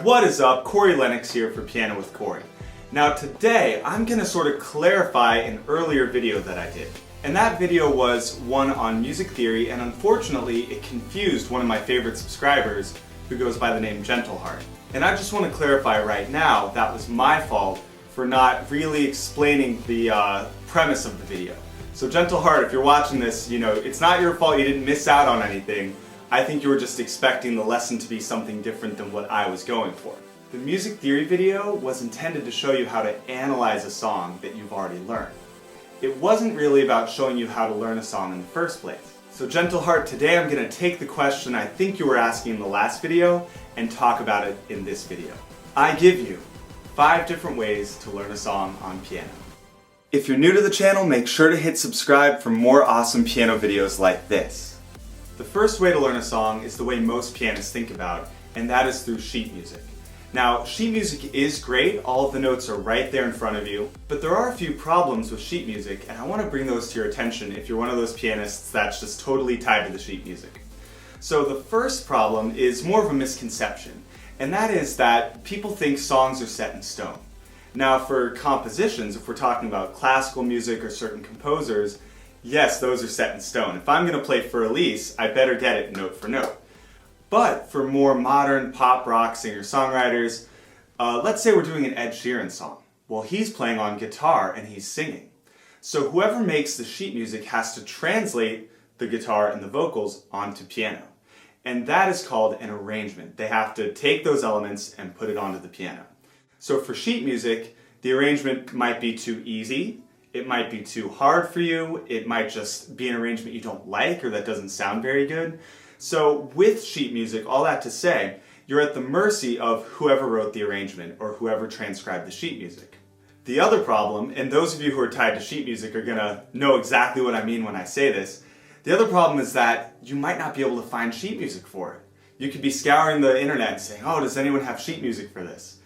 What is up? Corey Lennox here for Piano with Corey. Now today I'm going to sort of clarify an earlier video that I did. And that video was one on music theory, and unfortunately it confused one of my favorite subscribers who goes by the name Gentleheart. And I just want to clarify right now that was my fault for not really explaining the premise of the video. So Gentleheart, if you're watching this, it's not your fault, you didn't miss out on anything. I think you were just expecting the lesson to be something different than what I was going for. The music theory video was intended to show you how to analyze a song that you've already learned. It wasn't really about showing you how to learn a song in the first place. So Gentleheart, today I'm going to take the question I think you were asking in the last video and talk about it in this video. I give you 5 different ways to learn a song on piano. If you're new to the channel, make sure to hit subscribe for more awesome piano videos like this. The first way to learn a song is the way most pianists think about, and that is through sheet music. Now, sheet music is great, all of the notes are right there in front of you, but there are a few problems with sheet music, and I want to bring those to your attention if you're one of those pianists that's just totally tied to the sheet music. So the first problem is more of a misconception, and that is that people think songs are set in stone. Now for compositions, if we're talking about classical music or certain composers, yes, those are set in stone. If I'm going to play for Elise, I better get it note for note. But for more modern pop rock singer-songwriters, let's say we're doing an Ed Sheeran song. Well, he's playing on guitar and he's singing. So whoever makes the sheet music has to translate the guitar and the vocals onto piano. And that is called an arrangement. They have to take those elements and put it onto the piano. So for sheet music, the arrangement might be too easy. It might be too hard for you, it might just be an arrangement you don't like or that doesn't sound very good. So with sheet music, all that to say, you're at the mercy of whoever wrote the arrangement or whoever transcribed the sheet music. The other problem, and those of you who are tied to sheet music are going to know exactly what I mean when I say this, the other problem is that you might not be able to find sheet music for it. You could be scouring the internet and saying, oh, does anyone have sheet music for this?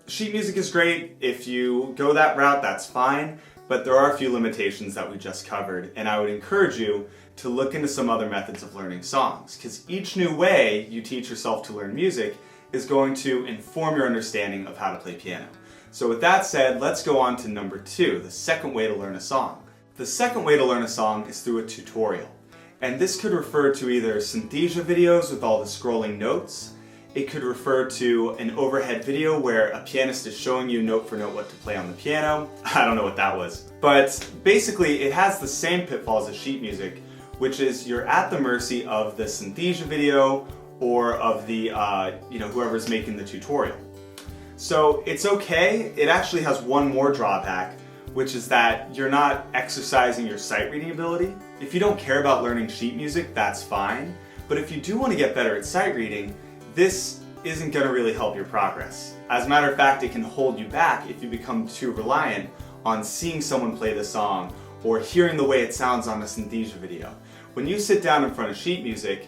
Sheet music is great. If you go that route, that's fine, but there are a few limitations that we just covered, and I would encourage you to look into some other methods of learning songs, because each new way you teach yourself to learn music is going to inform your understanding of how to play piano. So with that said, let's go on to number 2, the second way to learn a song. The second way to learn a song is through a tutorial, and this could refer to either synthesia videos with all the scrolling notes. It could refer to an overhead video where a pianist is showing you note for note what to play on the piano. I don't know what that was. But basically it has the same pitfalls as sheet music, which is you're at the mercy of the synthesia video or of the, whoever's making the tutorial. So it's okay. It actually has one more drawback, which is that you're not exercising your sight reading ability. If you don't care about learning sheet music, that's fine. But if you do want to get better at sight reading, this isn't going to really help your progress. As a matter of fact, it can hold you back if you become too reliant on seeing someone play the song or hearing the way it sounds on a synthesia video. When you sit down in front of sheet music,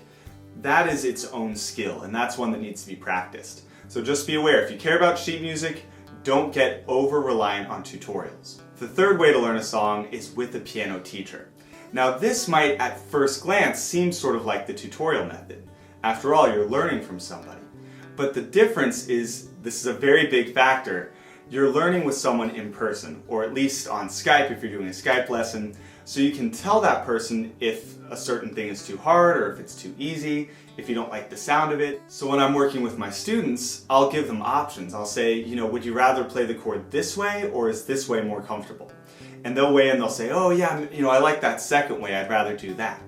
that is its own skill, and that's one that needs to be practiced. So just be aware, if you care about sheet music, don't get over-reliant on tutorials. The third way to learn a song is with a piano teacher. Now this might at first glance seem sort of like the tutorial method. After all, you're learning from somebody. But the difference is, this is a very big factor, you're learning with someone in person, or at least on Skype if you're doing a Skype lesson, so you can tell that person if a certain thing is too hard or if it's too easy, if you don't like the sound of it. So when I'm working with my students, I'll give them options. I'll say, would you rather play the chord this way or is this way more comfortable? And they'll weigh in, they'll say, oh yeah, I like that second way, I'd rather do that.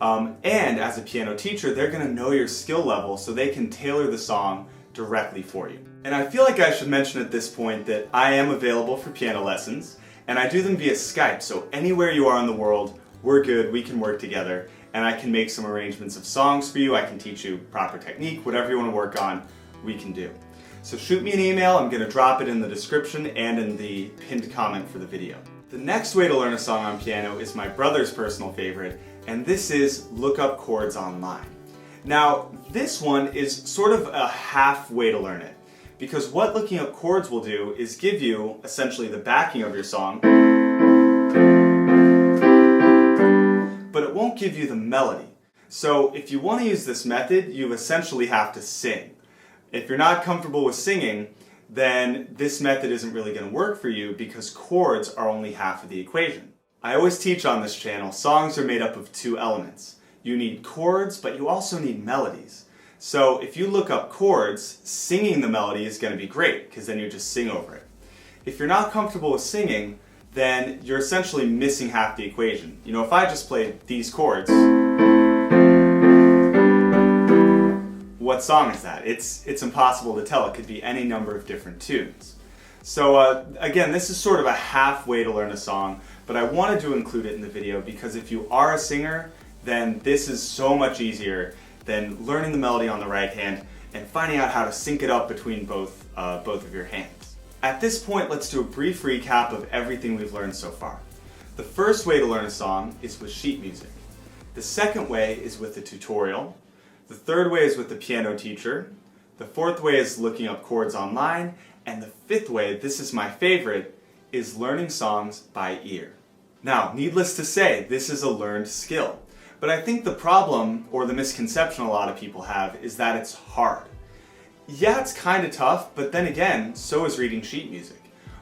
And as a piano teacher, they're going to know your skill level so they can tailor the song directly for you. And I feel like I should mention at this point that I am available for piano lessons, and I do them via Skype, so anywhere you are in the world, we're good, we can work together, and I can make some arrangements of songs for you, I can teach you proper technique, whatever you want to work on, we can do. So shoot me an email, I'm going to drop it in the description and in the pinned comment for the video. The next way to learn a song on piano is my brother's personal favorite, and this is Lookup Chords online. Now, this one is sort of a half way to learn it, because what looking up chords will do is give you essentially the backing of your song, but it won't give you the melody. So if you want to use this method, you essentially have to sing. If you're not comfortable with singing, then this method isn't really going to work for you because chords are only half of the equation. I always teach on this channel, songs are made up of two elements. You need chords, but you also need melodies. So if you look up chords, singing the melody is going to be great because then you just sing over it. If you're not comfortable with singing, then you're essentially missing half the equation. You know, if I just played these chords, what song is that? It's impossible to tell. It could be any number of different tunes. So again, this is sort of a halfway to learn a song, but I wanted to include it in the video because if you are a singer, then this is so much easier than learning the melody on the right hand and finding out how to sync it up between both of your hands. At this point, let's do a brief recap of everything we've learned so far. The first way to learn a song is with sheet music. The second way is with a tutorial. The third way is with the piano teacher. The fourth way is looking up chords online. And the fifth way, this is my favorite, is learning songs by ear. Now, needless to say, this is a learned skill. But I think the problem, or the misconception a lot of people have, is that it's hard. Yeah, it's kind of tough, but then again, so is reading sheet music.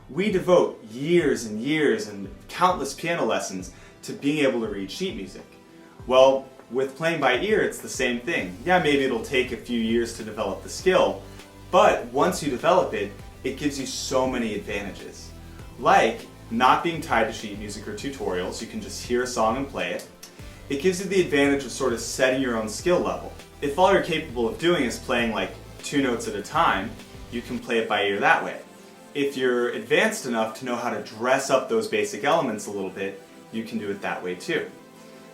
We devote years and years and countless piano lessons to being able to read sheet music. Well, with playing by ear, it's the same thing. Yeah, maybe it'll take a few years to develop the skill, but once you develop it, it gives you so many advantages. Like not being tied to sheet music or tutorials, you can just hear a song and play it. It gives you the advantage of sort of setting your own skill level. If all you're capable of doing is playing like 2 notes at a time, you can play it by ear that way. If you're advanced enough to know how to dress up those basic elements a little bit, you can do it that way too.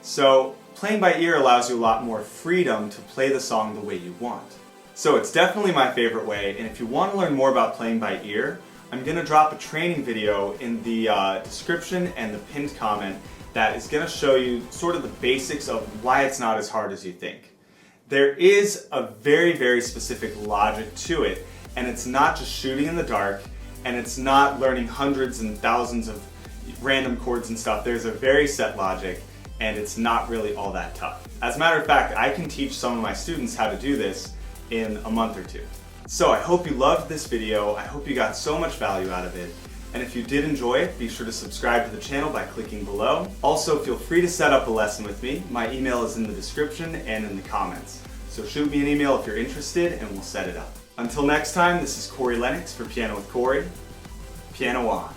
So playing by ear allows you a lot more freedom to play the song the way you want. So it's definitely my favorite way, and if you want to learn more about playing by ear, I'm going to drop a training video in the description and the pinned comment that is going to show you sort of the basics of why it's not as hard as you think. There is a very, very specific logic to it, and it's not just shooting in the dark, and it's not learning hundreds and thousands of random chords and stuff. There's a very set logic, and it's not really all that tough. As a matter of fact, I can teach some of my students how to do this in a month or 2. So I hope you loved this video. I hope you got so much value out of it. And if you did enjoy it, be sure to subscribe to the channel by clicking below. Also, feel free to set up a lesson with me. My email is in the description and in the comments. So shoot me an email if you're interested and we'll set it up. Until next time, this is Corey Lennox for Piano with Corey. Piano on.